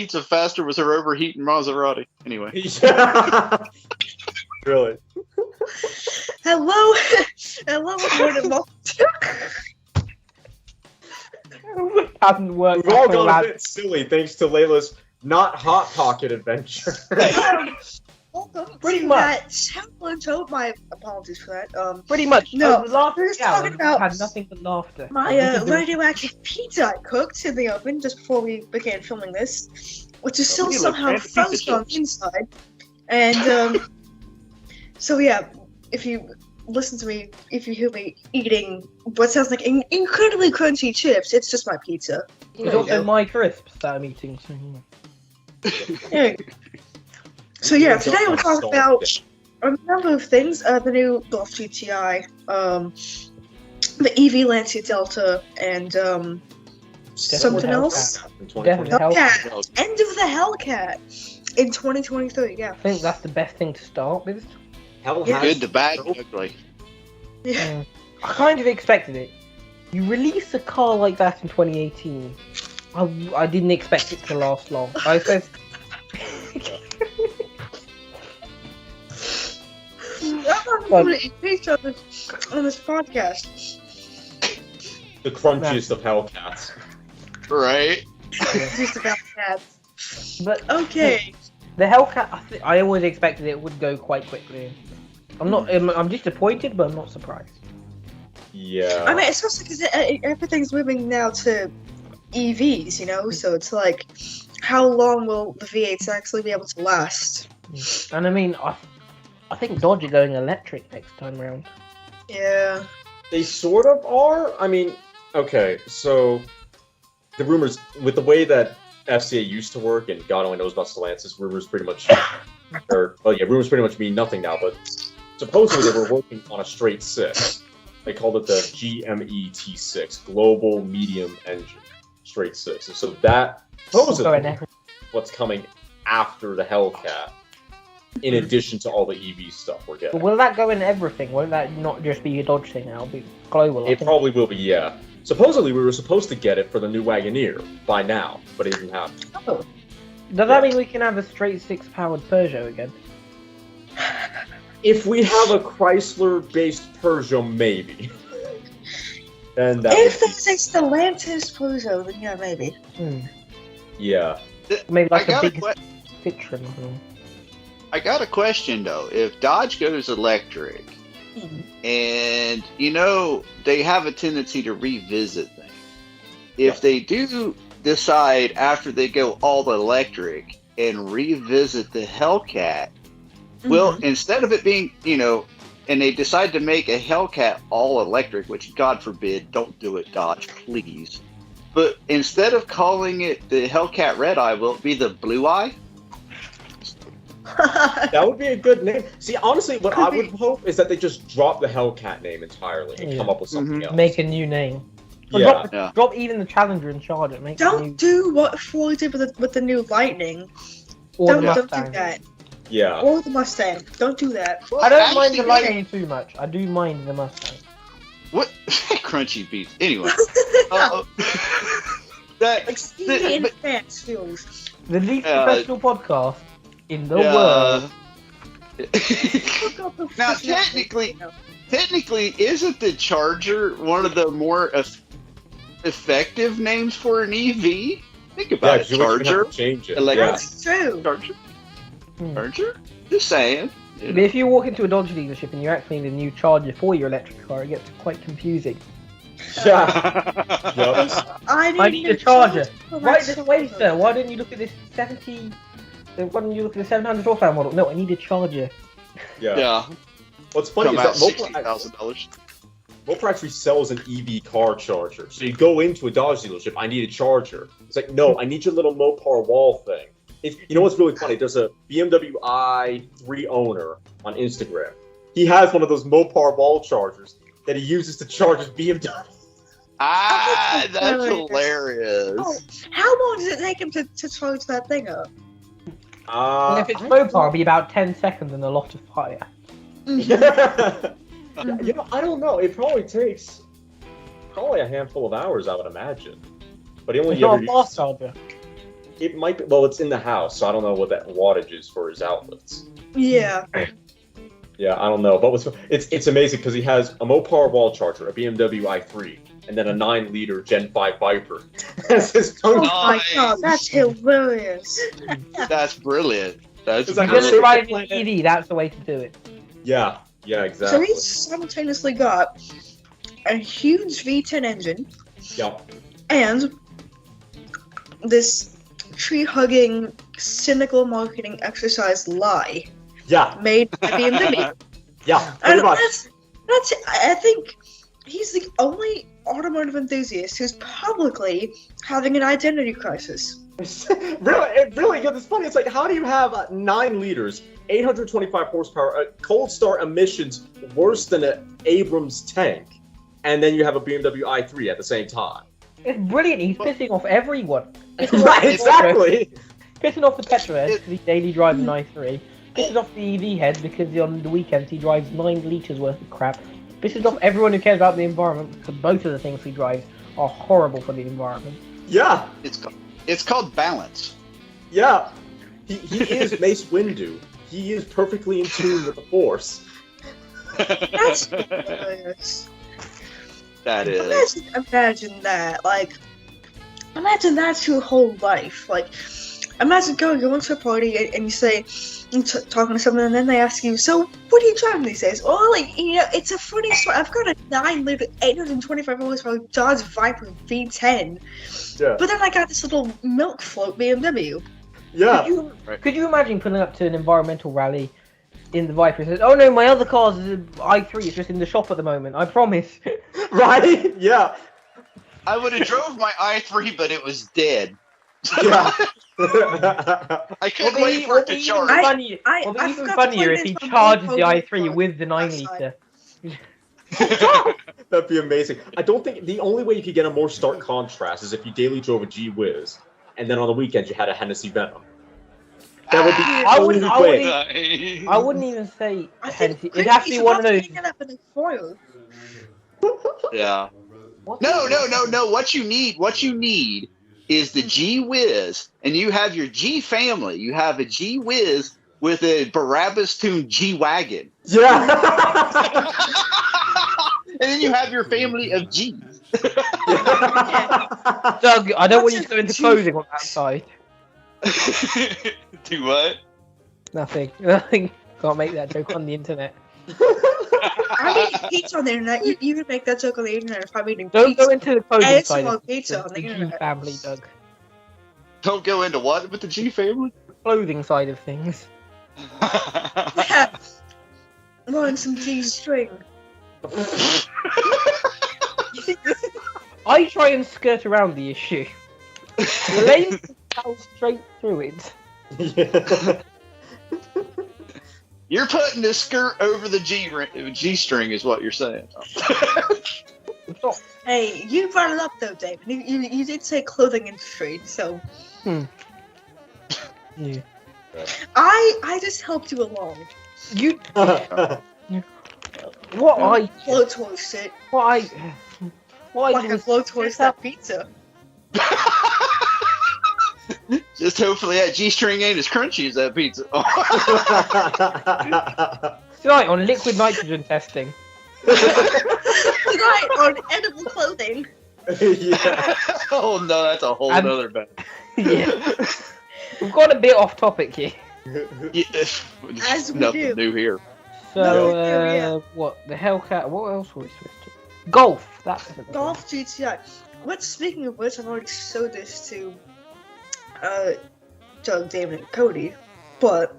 pizza faster with her overheating Maserati. Anyway. Really? Hello, hello, everyone. Hasn't worked. We've all gone a bit silly thanks to Layla's not Hot Pocket adventure. Welcome Pretty to much. that challenge. Oh, my apologies for that. Pretty much. No, laughter. we're just talking about had nothing but laughter. My radioactive pizza I cooked in the oven just before we began filming this, which is still You look somehow fancy pizza frozen on the chips. inside. And so yeah, if you listen to me, if you hear me eating what sounds like incredibly crunchy chips, it's just my pizza. It's also my crisps that I'm eating. So, Yeah. So yeah, today we'll talk about a number of things. The new Golf GTI, the EV Lancia Delta, and something else. Definitely help. Hellcat. End of the Hellcat in 2023. Yeah. I think that's the best thing to start with. Hell Yeah. Good, the bad, ugly. Yeah. I kind of expected it. You release a car like that in 2018. I didn't expect it to last long. I said. I'm not going to eat on this podcast. The crunchiest of Hellcats. Right? It's just about that. But Okay. the Hellcat, I always expected it would go quite quickly. I'm disappointed, but I'm not surprised. Yeah. I mean, especially because everything's moving now to EVs, you know? So it's like, how long will the V8s actually be able to last? And I mean, I think Dodge are going electric next time around. Yeah. They sort of are. I mean, okay, so the rumors with the way that FCA used to work, and God only knows about Stellantis, rumors pretty much mean nothing now. But supposedly they were working on a straight six. They called it the GME T6, Global Medium Engine Straight Six. And so that supposedly what's coming after the Hellcat. In addition to all the EV stuff we're getting. But will that go in everything? Won't that not just be a Dodge thing? It'll be global. It probably will be, yeah. Supposedly we were supposed to get it for the new Wagoneer by now, but it didn't happen. Oh. Does that mean we can have a straight six powered Peugeot again? If we have a Chrysler-based Peugeot, maybe. Then that If would there's a Stellantis Peugeot, then yeah, maybe. yeah. Maybe like I a got big Citroen. I got a question though. If Dodge goes electric, and you know they have a tendency to revisit things, if they do decide after they go all electric and revisit the Hellcat, well, instead of it being, and they decide to make a Hellcat all electric, which God forbid, don't do it, Dodge, please. But instead of calling it the Hellcat Red Eye, will it be the Blue Eye? That would be a good name. See, honestly, what I would hope is that they just drop the Hellcat name entirely and come up with something else. Make a new name. Or Yeah. drop even the Challenger and Charger. Make Don't do what Ford did with the new Lightning. Or the Don't do Mustang. that. Yeah. Or the Mustang. Don't do that. Well, I don't mind the actually, Lightning too much. I do mind the Mustang. What? Crunchy beats. Anyway. That, Like Stevie and but- Fans feels. The least professional podcast in the world. Now, technically, isn't the Charger one of the more effective names for an EV? Think about it, Charger. Change it. That's true. Charger? Just saying. But if you walk into a Dodge dealership and you actually need a new Charger for your electric car, it gets quite confusing. Yeah. Yep. I need a Charger. Right this way, sir. Why didn't you look at this 70? Why didn't you look at the 700 horsepower model? No, I need a Charger. Yeah. What's funny Come is out that $60,000. Mopar actually sells an EV car charger. So you go into a Dodge dealership, I need a charger. It's like, no, I need your little Mopar wall thing. You know what's really funny? There's a BMW i3 owner on Instagram. He has one of those Mopar wall chargers that he uses to charge his BMW. Ah, that's hilarious. Oh, how long does it take him to charge that thing up? And if it's Mopar, it'll be about 10 seconds and a lot of fire. I don't know. It probably takes a handful of hours, I would imagine. But he only It's not ever a fast charger. It might be. Well, it's in the house, so I don't know what that wattage is for his outlets. Yeah. Yeah, I don't know, but it's amazing because he has a Mopar wall charger, a BMW i3, and then a 9-liter Gen 5 Viper. That's his Oh function. my god, that's hilarious. That's brilliant. That's It's like, You're brilliant. gonna ride an EV, that's the way to do it. Yeah, So exactly. he's simultaneously got a huge V10 engine Yeah, and this tree-hugging, cynical marketing exercise lie yeah, made by BMW. yeah, pretty And much. that's I think he's the only automotive enthusiast who's publicly having an identity crisis. Really, it's funny. It's like, how do you have 9 liters, 825 horsepower, cold start emissions worse than an Abrams tank, and then you have a BMW i3 at the same time? It's brilliant. He's pissing off everyone. Right, exactly. Pissing off the petrol heads because he daily drives an i3. Pisses off the EV heads because on the weekends he drives 9 litres worth of crap. Pisses off everyone who cares about the environment because both of the things he drives are horrible for the environment. Yeah, It's called balance. yeah. He is Mace Windu. He is perfectly in tune with the Force. That's hilarious. That is. Imagine that. Like, imagine that's your whole life. Like, imagine going to a party and you say, talking to someone, and then they ask you, so what are you driving these days? Oh, like, it's a funny story. I've got a 9-liter, 825 horsepower Dodge Viper V10, Yeah, but then I got this little milk float BMW. yeah. Could you imagine pulling up to an environmental rally in the Viper and says, "Oh no, my other car's an i3. It's just in the shop at the moment. I promise." Right? Yeah. I would have drove my i3, but it was dead. Yeah. I couldn't wait for it to charge. I It'll be even forgot to funnier plug if it he into a charges the mobile i3 phone with the 9 outside. litre. That'd be amazing. I don't think the only way you could get a more stark contrast is if you daily drove a G-Wiz, and then on the weekends you had a Hennessy Venom. That would be I the wouldn't- only I way. I wouldn't even say I think Hennessy. It'd have to be one of those. Get up in the foil. Yeah. What No. the- What you need is the G Wiz, and you have your G family. You have a G Wiz with a Barabbas tuned G wagon, Yeah. and then you have your family of G's. Doug, I don't want What's you a to go into G- clothing on that side. Do what? Nothing. Can't make that joke on the internet. I'm eating pizza on the internet. You can make that joke on the internet if I'm eating Don't pizza. go into the clothing ASMR side of pizza on the the G internet. family, Doug. Don't go into what with the G family? Clothing side of things. Yeah. Wanting some G string. I try and skirt around the issue. The lady goes straight through it. Yeah. You're putting the skirt over the G string, is what you're saying. Stop. Hey, you brought it up though, David. You did say clothing industry, so Yeah. I just helped you along. You. What I. Blowtorched it. What I. What I Like I was. blowtorched that pizza. Just hopefully that G string ain't as crunchy as that pizza. Tonight on liquid nitrogen testing. Tonight on edible clothing. Yeah. Oh no, that's a whole And- other bad. Yeah. We've got a bit off topic here. Yeah, As we nothing do. new here. So, Yeah. what the Hellcat? What else were we supposed to? Golf. That's the thing. Golf GTI. But speaking of which, I've already showed this to Doug, David, and Cody. But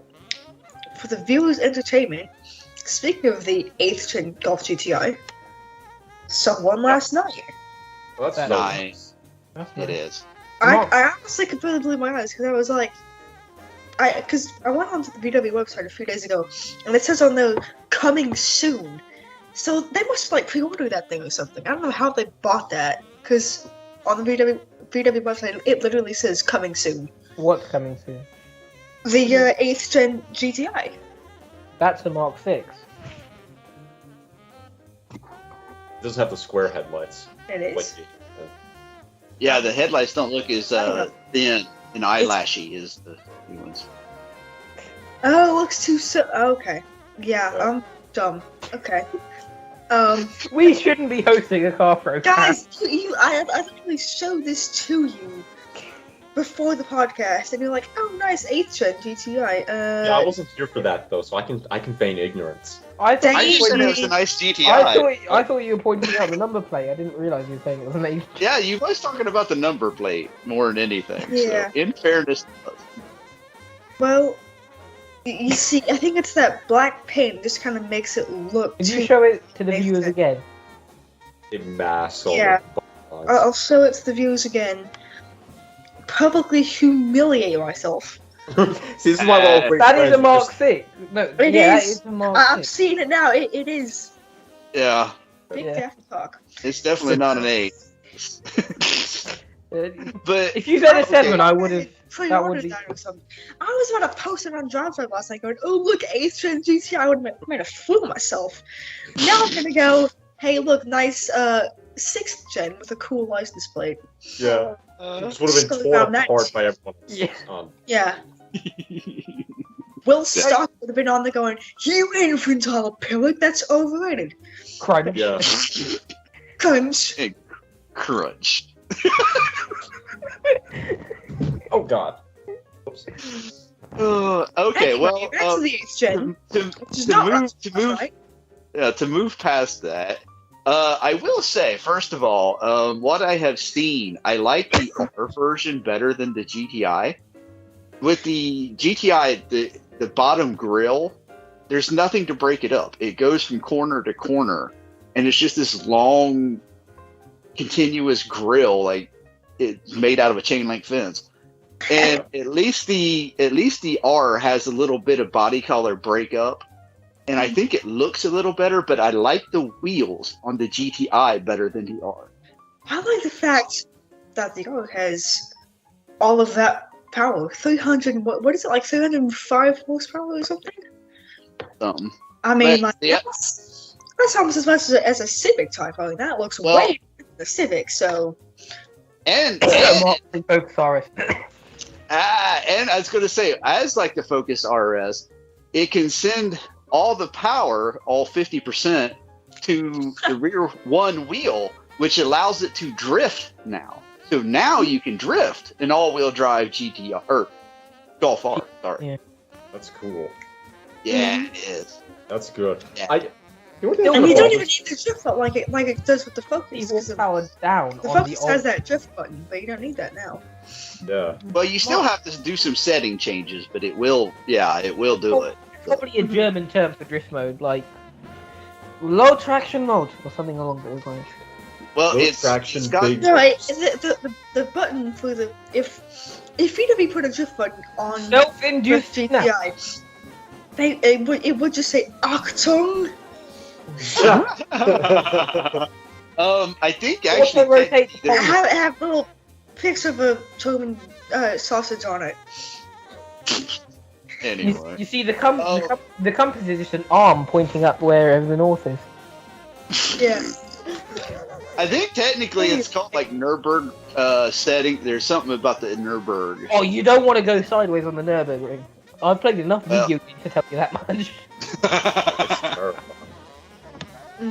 for the viewers' entertainment, speaking of the 8th gen Golf GTI, someone last night. Well, that's Nice. That's It nice. is. I honestly completely blew my eyes because I was like, because I went onto the VW website a few days ago, and it says on there coming soon. So they must have like pre-ordered that thing or something. I don't know how they bought that because on the VW website it literally says coming soon. What's coming soon? The 8th gen GTI. That's the Mark 6. It does have the square headlights. It is. Like, Yeah, the headlights don't look as thin. and eyelashy is the new ones. Oh, it looks too so. Okay. Yeah, I'm dumb. Okay. We shouldn't be hosting a car program. Guys, I actually showed this to you before the podcast, and you're like, "Oh, nice 8th gen GTI." Yeah, I wasn't here for that though, so I can feign ignorance. I thought I Dang. just said it was a nice GTI. I thought you were pointing out the number plate. I didn't realize you were saying it was an 8. Yeah, you was talking about the number plate more than anything. Yeah. So, in fairness, Well, you see, I think it's that black paint just kind of makes it look. Did you too- show it to the Makes viewers it- again? A mass. All Yeah. the I'll show it to the viewers again. Publicly humiliate myself. See, this is why we're all great That is a friends. Mark 6. No, It yeah, is. that is a Mark I'm 6. seeing it now. It is. yeah, Big Yeah. after talk. it's definitely not an 8. But If you said a 7, Okay. I would have. So you That would ordered be- that or something. I was about to post it on Drive last night going, "Oh, look, 8th gen GTI." I would have made a fool of myself. Now I'm gonna go, "Hey, look, nice 6th gen with a cool license plate." Yeah. This would have been Just torn around that. apart by everyone. Yeah. Yeah. Will Stock would have been on there going, "You infantile pillock, that's overrated." Cried. Yeah. Cunts. crunch. Oh God. Oops. Okay, Anyway, well, back to the 8th gen, which is not to move past that, I will say, first of all, what I have seen, I like the R version better than the GTI. With the GTI, the bottom grill, there's nothing to break it up. It goes from corner to corner, and it's just this long, continuous grill, like it's made out of a chain link fence. And at least the R has a little bit of body color breakup, and I think it looks a little better. But I like the wheels on the GTI better than the R. I like the fact that the R has all of that power. 300, what is it, like 305 horsepower or something? I mean, But, like, yeah. that's almost as much as a Civic Type. I mean, that looks Well- way better than the Civic, so. And Focus RS. and I was going to say, as like the Focus RS, it can send all the power, all 50%, to the rear one wheel, which allows it to drift now. So now you can drift an all-wheel drive GTR or Golf R. Sorry. Yeah. That's cool. Yeah, it is. That's good. Yeah. You know what And you the- don't even need the drift button like it does with the Focus. People 'Cause the powered down on the Focus old. has that drift button, but you don't need that now. Yeah. Well, you still have to do some setting changes, but it will. Yeah, it will do it. Probably a German term for drift mode, like low traction mode or something along those lines. Well, Low it's traction, got big- No, the button for the if VW put a drift button on the Self-induced snap. GTI, it would just say Achtung. I think Also actually rotate the there's- Have little pics of a German sausage on it. anyway. You see, the Oh. the compass is just an arm pointing up wherever the north is. Yeah. I think technically it's called like Nürburg setting. There's something about the Nürburg. Oh, you don't want to go sideways on the Nürburgring. I've played enough Well. video games to tell you that much.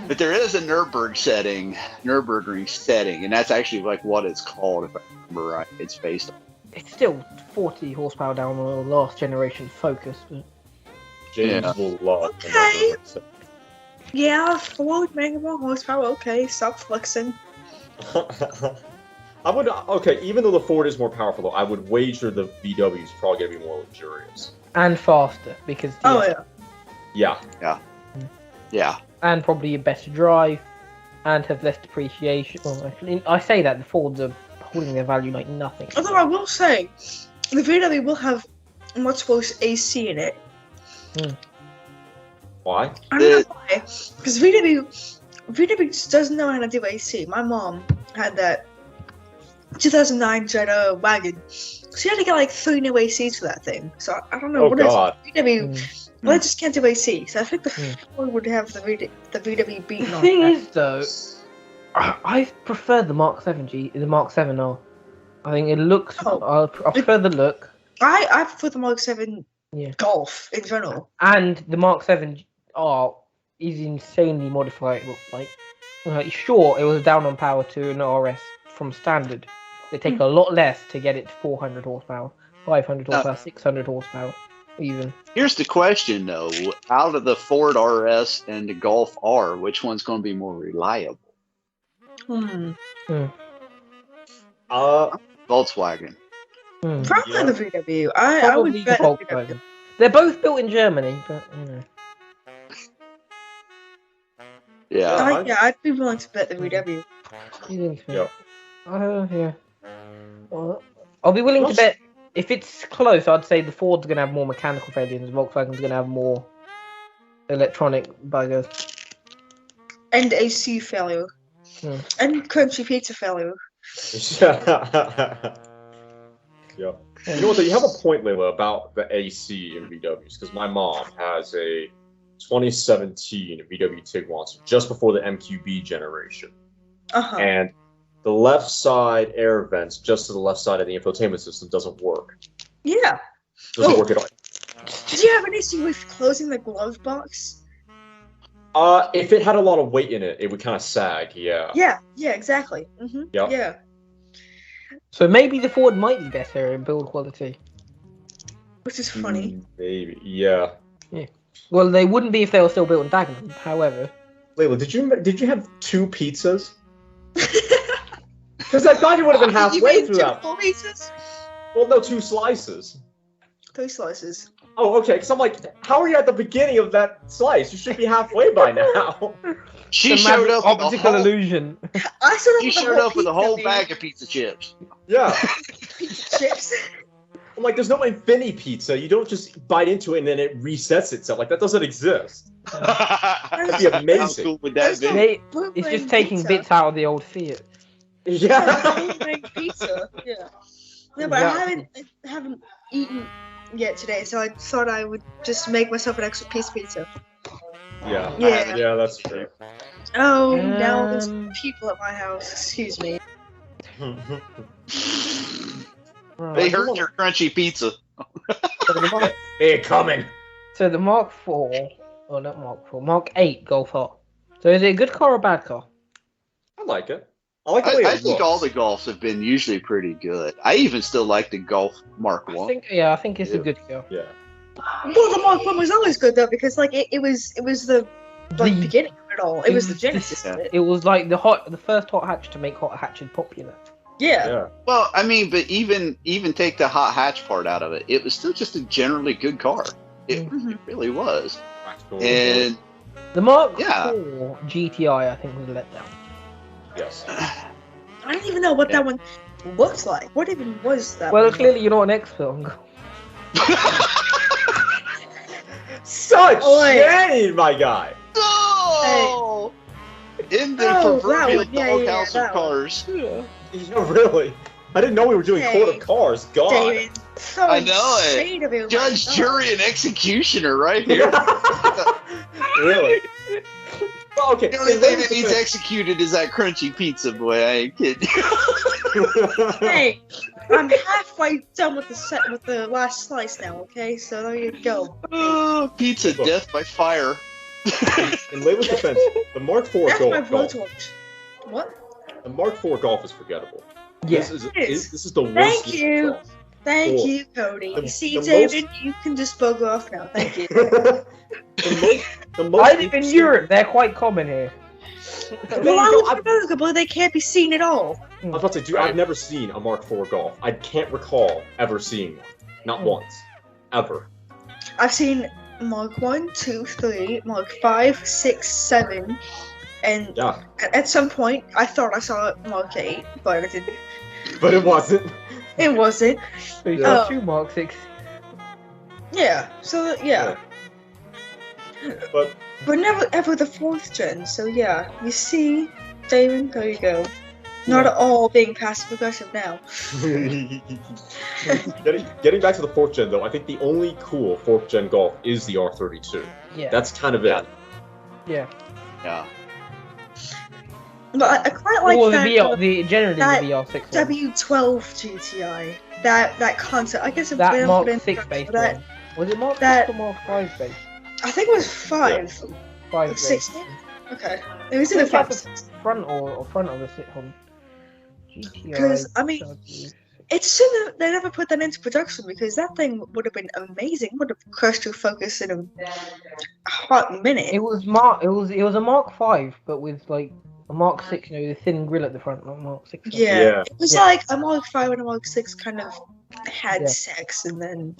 But there is a Nürburgring setting, and that's actually like what it's called, if I remember right. It's based on. It's still 40 horsepower down on the last generation Focus. But... James Yeah. will love. Okay. Yeah, 4 megawatt horsepower. Okay, stop flexing. I would even though the Ford is more powerful, though, I would wager the VW is probably gonna be more luxurious. And faster, because Oh yeah. Yeah. Yeah. and probably a better drive, and have less depreciation. Well, actually, I say that the Fords are holding their value like nothing. Although I will say, the VW will have much worse AC in it. Why? I don't know why. Because VW just doesn't know how to do AC. My mom had that 2009 Jetta wagon. She had to get like 3 new ACs for that thing. So I don't know Oh what God. is VW. Well, they just can't do AC. So I think the Mm. Ford would have the VW beaten The on thing that. is, though, I prefer the Mark 7R I think it looks. I prefer the look. I prefer the Mark 7 Yeah. Golf in general. And the Mark 7 is insanely modified. Like, sure, it was down on power to an RS from standard. They take a lot less to get it to 400 horsepower, 500 horsepower, 600 horsepower, even. Here's the question, though. Out of the Ford RS and the Golf R, which one's going to be more reliable? Volkswagen. Probably the VW. I would Probably bet the Volkswagen. They're both built in Germany, but Yeah. I'd be willing to bet the VW. Yeah. Well, I'll be willing to bet if it's close. I'd say the Ford's gonna have more mechanical failures, and Volkswagen's gonna have more electronic buggers. And AC failure. And crunchy pizza failure. Yeah. You know what? You have a point, Layla, about the AC in VWs, because my mom has a 2017 VW Tiguan, just before the MQB generation. And the left side air vents, just to the left side of the infotainment system, doesn't work. Yeah. Doesn't work at all. Did you have an issue with closing the glove box? If it had a lot of weight in it, it would kind of sag, yeah. Yeah, exactly. Yep. Yeah. So maybe the Ford might be better in build quality. Which is funny. Maybe, yeah. Well, they wouldn't be if they were still built in Dagenham, however. Layla, did you have 2 pizzas? Because I thought you would have been halfway through that. 2 pizzas? Well, no, 2 slices. 3 slices. Oh, okay. Because I'm like, how are you at the beginning of that slice? You should be halfway by now. She showed up with optical illusion. She showed up with a whole bag of pizza chips. Yeah. Pizza chips. I'm like, there's no infinity pizza. You don't just bite into it and then it resets itself. Like, that doesn't exist. That'd be amazing. How cool would that be? It's just taking bits out of the old Fiat. Yeah. Pizza. Yeah. No, but I haven't eaten yet today, so I thought I would just make myself an extra piece of pizza. Yeah, that's true. Oh, now there's people at my house. Excuse me. They hurt your crunchy pizza. They're coming. So the Mark 4, or not Mark 4, Mark 8 Golf R. So is it a good car or a bad car? I like it. I like the way I it think looks. all the Golfs have been usually pretty good. I even still like the Golf Mark 1. I think it's a good car. Yeah. Well, the Mark 1 was always good though, because like it was the beginning of it all. It was the genesis of it. It was like the first hot hatch to make hot hatches popular. Yeah. Well, I mean, but even take the hot hatch part out of it, it was still just a generally good car. It really was. And the Mark 4 GTI, I think, was a letdown. Yes. I don't even know what that one looks like. What even was that? Well, one? clearly you're not an expert on golf. Such shame, my guy. No! In the proverbial doghouse of cars. Yeah, really. I didn't know we were doing Court of Cars. God. David, so I know it. Judge, jury, and executioner right here. Really? Well, okay. The only thing that needs executed is that crunchy pizza, boy. I ain't kidding. Hey, I'm halfway done with the last slice now. Okay, so there you go. Oh, pizza death by fire. In Layla's defense, the Mark IV That's my Golf. What? The Mark IV Golf is forgettable. Yeah. This is the worst. Thank you. Golf. Thank you, Cody. See, the David, you can just bug off now. Thank you. the most I live in Europe. They're quite common here. Well, I was America, but they can't be seen at all. I was about to say, dude, I've never seen a Mark IV Golf. I can't recall ever seeing one. Not once. Ever. I've seen Mark 1, 2, 3, Mark 5, 6, 7, and at some point I thought I saw Mark 8, but it didn't. But it wasn't. It wasn't. So you saw 2 Mark 6. Yeah, so yeah. But never ever the 4th gen, so yeah. You see, Damon, there you go. Not at all being passive aggressive now. Getting back to the 4th gen though, I think the only cool 4th gen Golf is the R32. Yeah. That's kind of it. Yeah. Yeah. But I quite like Or the that VR, generally that the VR6 one. W12 GTI. That concept. I guess That they Mark put in 6 based that. one. Was it Mark that- 6 or Mark 5 based? I think it was 5. 5 Like based. 16. Okay. It was I in the think that's 5. the front or front of the sitcom. GTI. 'Cause, I mean, W. It's soon that they never put that into production because that thing would have been amazing. Would have crushed your focus in a hot minute. It was a Mark 5, but with like a Mark 6, the thin grill at the front, not Mark 6. Yeah. It was Yeah. like a Mark 5 and a Mark 6 kind of had Yeah. sex and then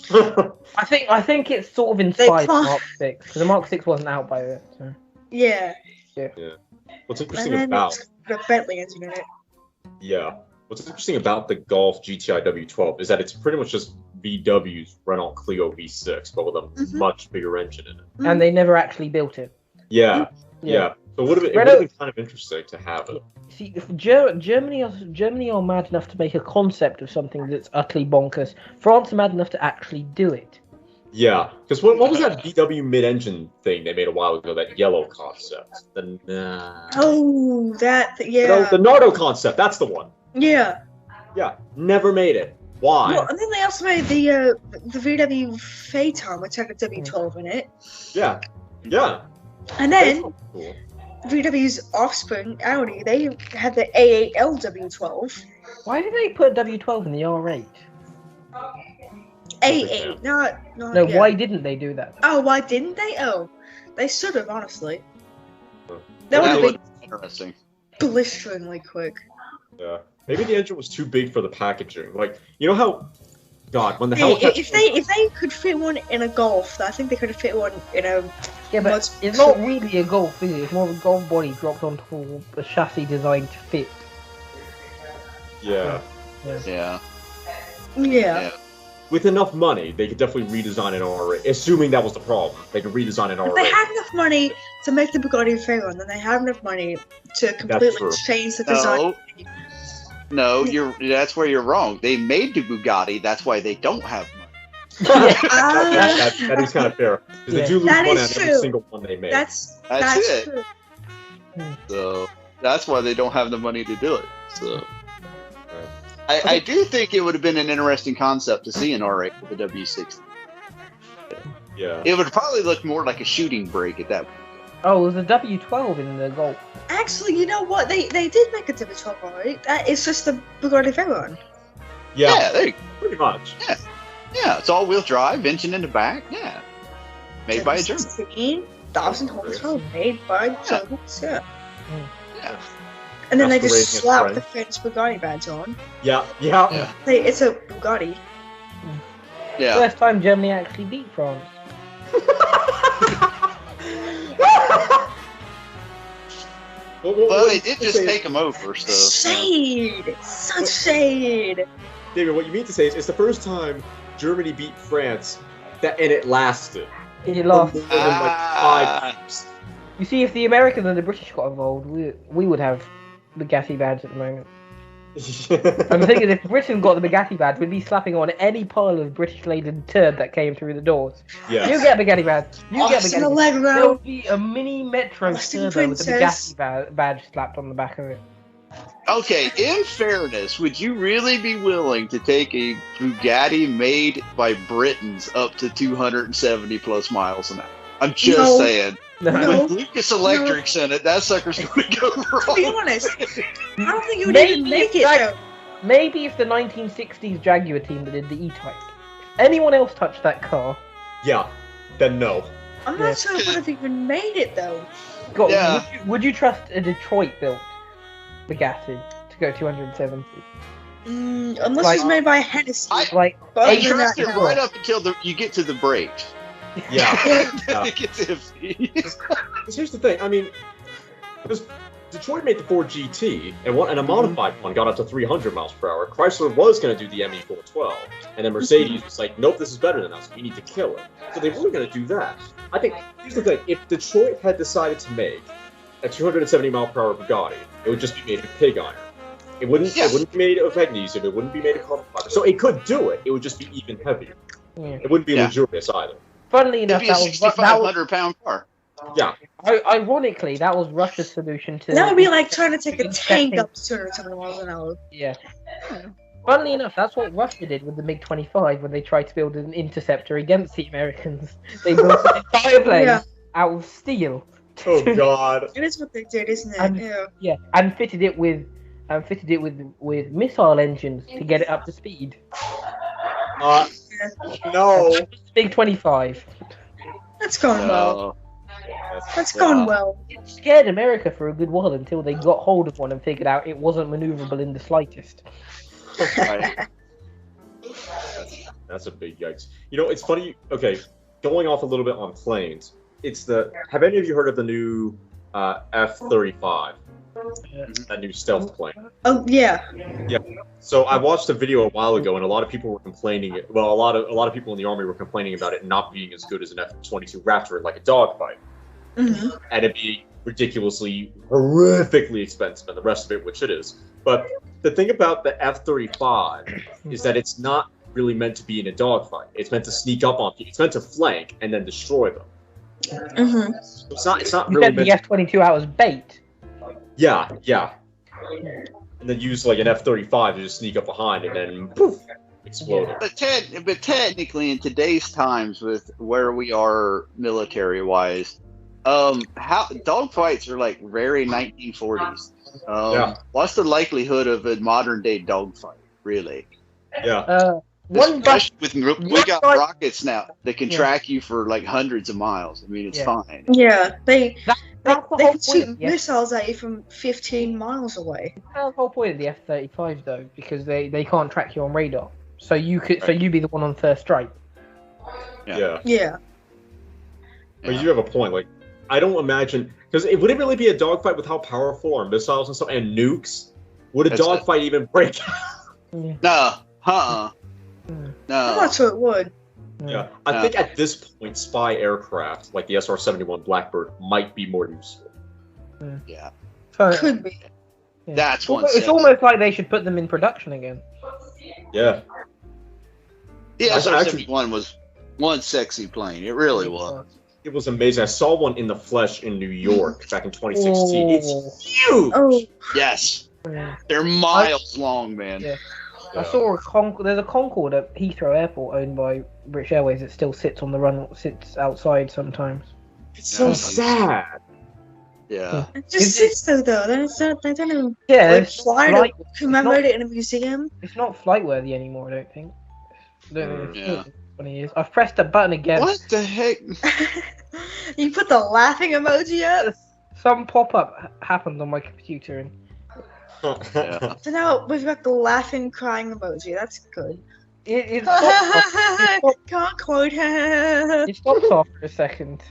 I think it's sort of inspired cla- Mark 6 because the Mark 6 wasn't out by then. So. yeah. What's And interesting then about it's got a Bentley engine in it. What's interesting about the Golf GTI W12 is that it's pretty much just VW's Renault Clio V6, but with a Mhm. much bigger engine in it. And they never actually built it. Yeah. So it would have been kind of interesting to have it. See, if Germany are mad enough to make a concept of something that's utterly bonkers. France are mad enough to actually do it. Yeah, because what was that VW mid-engine thing they made a while ago? That yellow concept. Oh, The Nardo concept. That's the one. Yeah. Yeah, never made it. Why? Well, and then they also made the VW Phaeton, which had a W12 in it. Yeah. And then Cool. VW's offspring, Audi, they had the A8L W12. Why did they put W12 in the R8? A8, not No, yeah. why didn't they do that? Oh, why didn't they? Oh, they should have, honestly. Huh. That would That have would been be interesting. blisteringly quick. Yeah. Maybe the engine was too big for the packaging. Like, you know how, God, when the Hey, Hellcat... if they could fit one in a Golf, I think they could have fit one in a. Yeah, but much- it's not really a Golf, is it? It's more of a Golf body dropped onto a chassis designed to fit. Yeah. Yeah. Yeah. With enough money, they could definitely redesign an R8. Assuming that was the problem. They could redesign an If they R8. had enough money to make the Bugatti Veyron, then they had enough money to completely true. change the design. No, that's where you're wrong. They made the Bugatti, that's why they don't have money. That is kind of fair. Because they do lose That money on is every true. single one they make. That's it. true. So that's why they don't have the money to do it. So I do think it would have been an interesting concept to see an R8 with a W60. Yeah. It would probably look more like a shooting brake at that point. Oh, there's a W12 in the Golf. Actually, you know what? They did make a W12, right? That is just the Bugatti Veyron. Yeah, There you go. pretty much. Yeah, it's all-wheel drive, engine in the back. Yeah, made by a German. 16,000 horsepower, made by Germans. Yeah. Yeah. And then they Masquerading just as slap the French. French Bugatti badge on. Yeah. It's a Bugatti. Yeah. First time Germany actually beat France. Well, they did just take them over, so. Shade! Such shade! David, what you mean to say is it's the first time Germany beat France and it lasted. It For lost. more than like 5 years. You see, if the Americans and the British got involved, we would have Bugatti badge at the moment. And the thing is, if Britain got the Bugatti badge, we'd be slapping on any pile of British-laden turd that came through the doors. Yes. You get a Bugatti badge. You get a Austin Bugatti badge. There Allegro! would be a mini Metro Austin Turbo with a Princess. Bugatti badge slapped on the back of it. Okay, in fairness, would you really be willing to take a Bugatti made by Britons up to 270 plus miles an hour? I'm just No. saying. No. With Lucas Electric's in it, that sucker's going to go To be wrong. honest, I don't think you would Maybe even make it's it like- though. Maybe if the 1960s Jaguar team that did the E-Type, anyone else touched that car, Yeah. Then no. I'm Yeah. not sure it would have even made it though. Yeah. would you trust a Detroit-built Bugatti to go 270? Unless Like- it's made by Hennessy. Like, But I other than trust that, it no. right up until you get to the brakes. Yeah. Then it gets iffy. Because here's the thing. I mean, because Detroit made the Ford GT, and a modified one got up to 300 miles per hour. Chrysler was going to do the ME412, and then Mercedes was like, nope, this is better than us. We need to kill it. So they weren't going to do that. I think, here's the thing. If Detroit had decided to make a 270 mile per hour Bugatti, it would just be made of pig iron. It wouldn't be made of magnesium. It wouldn't be made of carbon fiber. So it could do it. It would just be even heavier. yeah. It wouldn't be Yeah. luxurious either. Funnily It'd enough, be a that was 6,500 pound car. Yeah. Ironically, that was Russia's solution to. That would be like trying to take a tank intercepting- up to 220 miles an hour. Yeah. Funnily enough, that's what Russia did with the MiG-25 when they tried to build an interceptor against the Americans. They built an entire plane Yeah. out of steel. Oh God. It is what they did, isn't it? And- Yeah. Yeah, and fitted it with missile engines to get it up to speed. No. MiG-25. That's going well. No. That's going well. It scared America for a good while until they got hold of one and figured out it wasn't maneuverable in the slightest. Right. That's a big yikes. You know, it's funny. Okay, going off a little bit on planes. Have any of you heard of the new F-35? That new stealth plane. Oh yeah. So I watched a video a while ago, and a lot of people were complaining. Well, a lot of people in the army were complaining about it not being as good as an F-22 Raptor in like a dogfight, Hmm. and it'd be ridiculously, horrifically expensive, and the rest of it, which it is. But the thing about the F-35 is that it's not really meant to be in a dogfight. It's meant to sneak up on people. It's meant to flank and then destroy them. Hmm. It's not You really said meant. the F-22 out was bait. Yeah. And then use like an F-35 to just sneak up behind and then poof, explode it. But technically, in today's times, with where we are military-wise, how dogfights are like very 1940s. Yeah. What's the likelihood of a modern-day dogfight, really? Yeah. Especially with we got guy- rockets now that can track you for like hundreds of miles. I mean, it's Yeah. fine. Yeah. They That's the they whole can shoot point. Yeah. missiles at you from 15 miles away. That's the whole point of the F-35 though, because they can't track you on radar. So you be the one on first strike. Yeah. Yeah. But you have a point. Like, I don't imagine because would it really be a dogfight with how powerful our missiles and stuff and nukes? Would a That's dogfight even break out? No, no. I'm not sure it would. Yeah, I think at this point, spy aircraft like the SR-71 Blackbird might be more useful. Yeah, So, Could be. yeah. that's one. It's almost like they should put them in production again. Yeah, The Actually- SR-71 was one sexy plane. It really was. it was amazing. I saw one in the flesh in New York back in 2016. Oh. It's huge. Oh, Yes, Yeah. they're miles long, man. Yeah. Yeah. I saw there's a Concorde at Heathrow Airport owned by British Airways that still sits on the run, sits outside sometimes. It's so Yeah. sad. Yeah. it just sits there though. They don't even Yeah, like it's, fly flight, to commemorate it in a museum. it's not flight worthy anymore, I don't think. I don't think it's Yeah. 20 years. I've pressed a button again. What the heck? You put the laughing emoji up. Some pop up happened on my computer and Yeah. So now we've got the laughing, crying emoji. That's good. it stopped, Can't quote. it stopped after a second.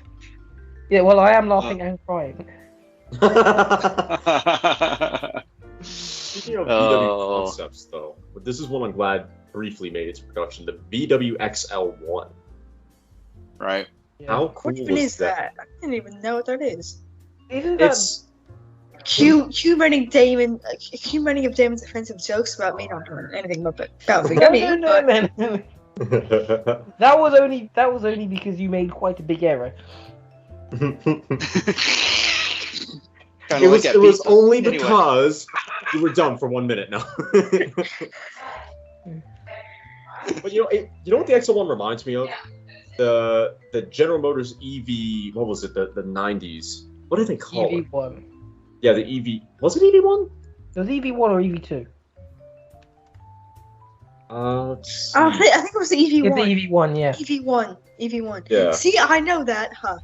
Yeah, well, I am laughing and crying. Speaking of Oh. VW concepts, though, but this is one I'm glad briefly made its production. The VWXL1. Right. Yeah. How cool Which one was is that? I didn't even know what that is. Isn't that It's Cue running of Damon's offensive jokes about me not doing anything about no, VW. no, no, no. That was only because you made quite a big error. Kinda like that it was pizza. only Anyway. because you were dumb for 1 minute now. But you know what the XL1 reminds me of? The General Motors EV. What was it? The 90s. What did they call it? EV1. Yeah, the EV. Was it EV1? It was EV1 or EV2? Let's see. I think it was the It's the EV1. EV1, yeah. EV1. Yeah. See, I know that, huh?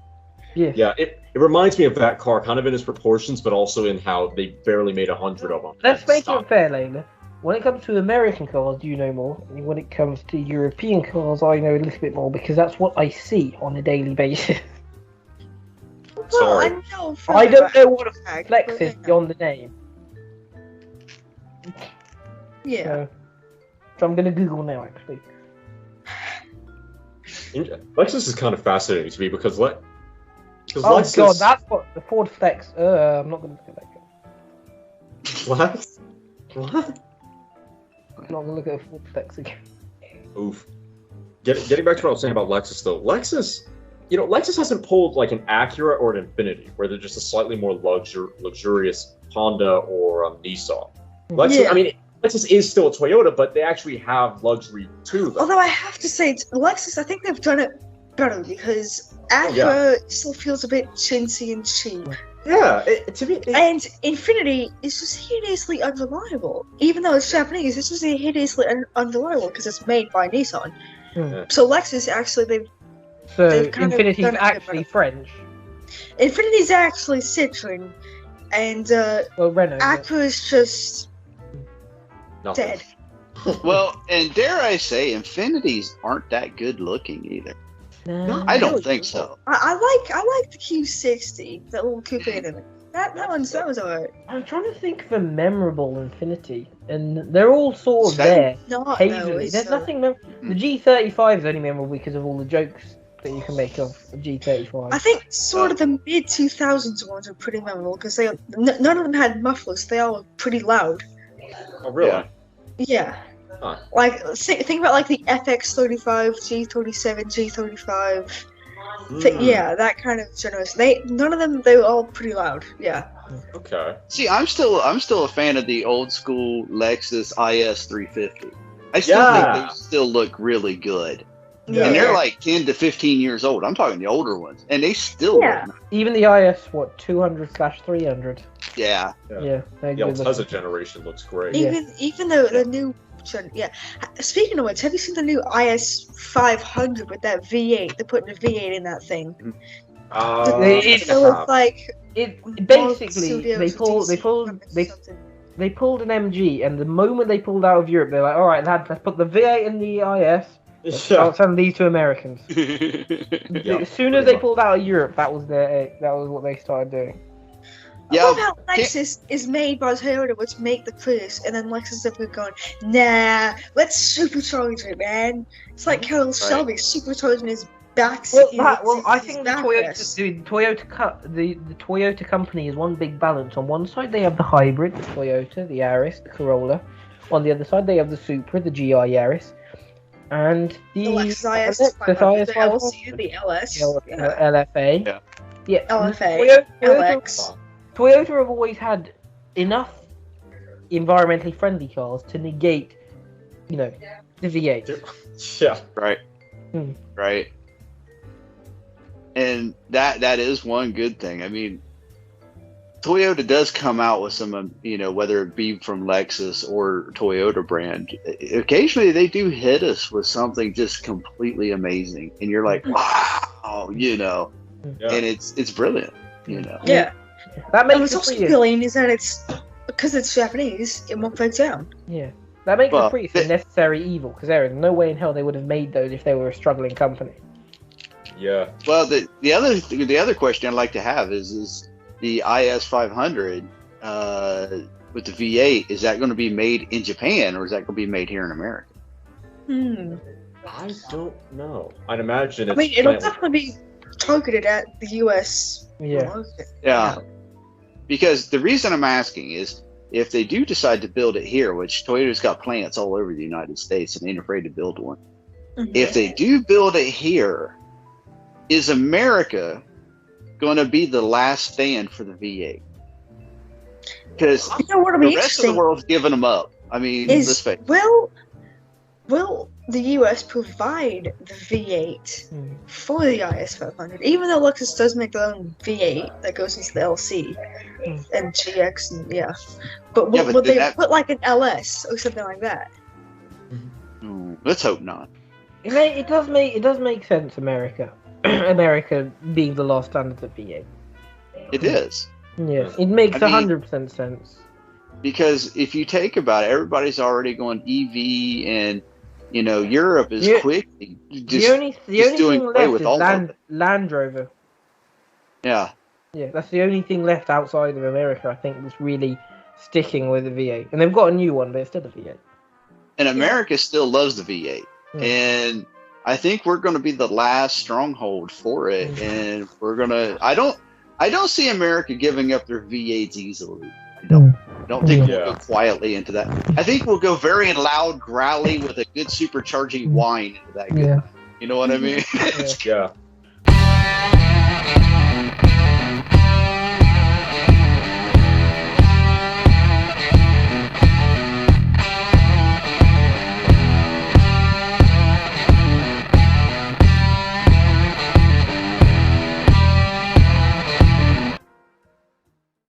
Yeah. Yeah, it reminds me of that car, kind of in its proportions, but also in how they barely made 100 of them. Let's make Stop. it fair, Layla. When it comes to American cars, you know more. And when it comes to European cars, I know a little bit more because that's what I see on a daily basis. Well, Sorry. I know. for I don't a know what a fact, flex but, is you know. beyond the name. Yeah. So I'm going to Google now, actually. Lexus is kind of fascinating to me because Oh Lexus. god, that's what the Ford Flex. I'm not going to look at that. What? What? I'm not going to look at a Ford Flex again. Oof. Getting back to what I was saying about Lexus, though. Lexus, Lexus hasn't pulled like an Acura or an Infiniti, where they're just a slightly more luxurious Honda or Nissan. Lexus, Yeah. I mean, Lexus is still a Toyota, but they actually have luxury too. Though. Although I have to say, Lexus, I think they've done it better because Acura still feels a bit chintzy and cheap. Yeah, to me, And Infinity is just hideously unreliable. Even though it's Japanese, it's just hideously unreliable because it's made by Nissan. Hmm. So Lexus, actually, So they've kind of Infinity's done it actually better. French. Infinity's actually Citroen, and Well, Renault. Acura's just nothing. dead. Well, and dare I say, Infinities aren't that good looking either. No, I don't think so. I like the Q60, that little coupe in it. That was alright. I'm trying to think of a memorable Infinity, and they're all sort of That- there. Not Hazily. though. There's nothing memorable. The G35 is only memorable because of all the jokes that you can make of the G35. I think sort of the mid 2000s ones are pretty memorable because none of them had mufflers. They all were pretty loud. Oh, really? Yeah. Yeah. Huh. Like think about like the FX35, G37, G35. Yeah, that kind of generation. None of them. They were all pretty loud. Yeah. Okay. See, I'm still a fan of the old school Lexus IS 350. I still Yeah. think they still look really good. Yeah. And they're like 10 to 15 years old. I'm talking the older ones. And they still Yeah. look nice. Even the IS, 200/300. Yeah. Yeah, they're The good Altezza looking. generation looks great. Yeah. Even though the new. Yeah. Speaking of which, have you seen the new IS 500 with that V8? They're putting a V8 in that thing. It's- So it's like It basically Studios they pulled DC something. they pulled an MG, and the moment they pulled out of Europe, they're like, all right, lads, let's put the V8 in the IS. Let's Yeah. start selling these to Americans. Yeah, As soon as pretty they much. pulled out of Europe, that was what they started doing. I Yeah, love how Lexus is made by Toyota, which make the Prius, and then Lexus have been going, nah, let's supercharge it, man. It's like Carroll Shelby supercharging his backseat. I think the Toyota company is one big balance. On one side, they have the hybrid, the Toyota, the Yaris, the Corolla. On the other side, they have the Supra, the GR Yaris, and The Lexus IS, the 500, the IS LC, the LS, LFA. Yeah. Yeah. LFA, LX. Toyota have always had enough environmentally friendly cars to negate, the V8. Yeah. right. Hmm. Right. And that is one good thing. I mean, Toyota does come out with some, whether it be from Lexus or Toyota brand, occasionally they do hit us with something just completely amazing. And you're like, wow, Yeah. and it's brilliant, Yeah. That And makes what's the also Prius. brilliant is that because it's Japanese, it won't break down. Yeah. That makes Well, the Prius a necessary evil, because there is no way in hell they would have made those if they were a struggling company. Yeah. Well, the other question I'd like to have is the IS 500 with the V8, is that going to be made in Japan or is that going to be made here in America? I don't know. I'd imagine it's. I mean, it'll planted- definitely be targeted at the U.S. Yeah. market. Yeah. Because the reason I'm asking is if they do decide to build it here, which Toyota's got plants all over the United States and ain't afraid to build one. Mhm. If they do build it here, is America going to be the last stand for the V8? Because You know what'll be the rest of the interesting world's giving them up. I mean, let's is face it. will the U.S. provide the V8 Hmm. for the IS 500? Even though Lexus does make their own V8 that goes into the LC and GX and but Yeah, will, but will they that- put like an LS or something like that? Let's hope not. It does make sense, America. America being the last standard of V8. It is. Yeah, it makes I mean- 100% sense. Because if you take about it, everybody's already going EV and, Europe is Yeah. quickly The just, only doing thing away left with is all of it. Land Rover. yeah. Yeah, that's the only thing left outside of America, I think, that's really sticking with the V8. And they've got a new one, but it's still a V8. And America still loves the V8. Hmm. And I think we're going to be the last stronghold for it. And we're going to, I don't see America giving up their V8s easily. I don't think Yeah. we'll go quietly into that. I think we'll go very loud, growly with a good supercharging whine into that. Yeah. You know what I mean? Yeah.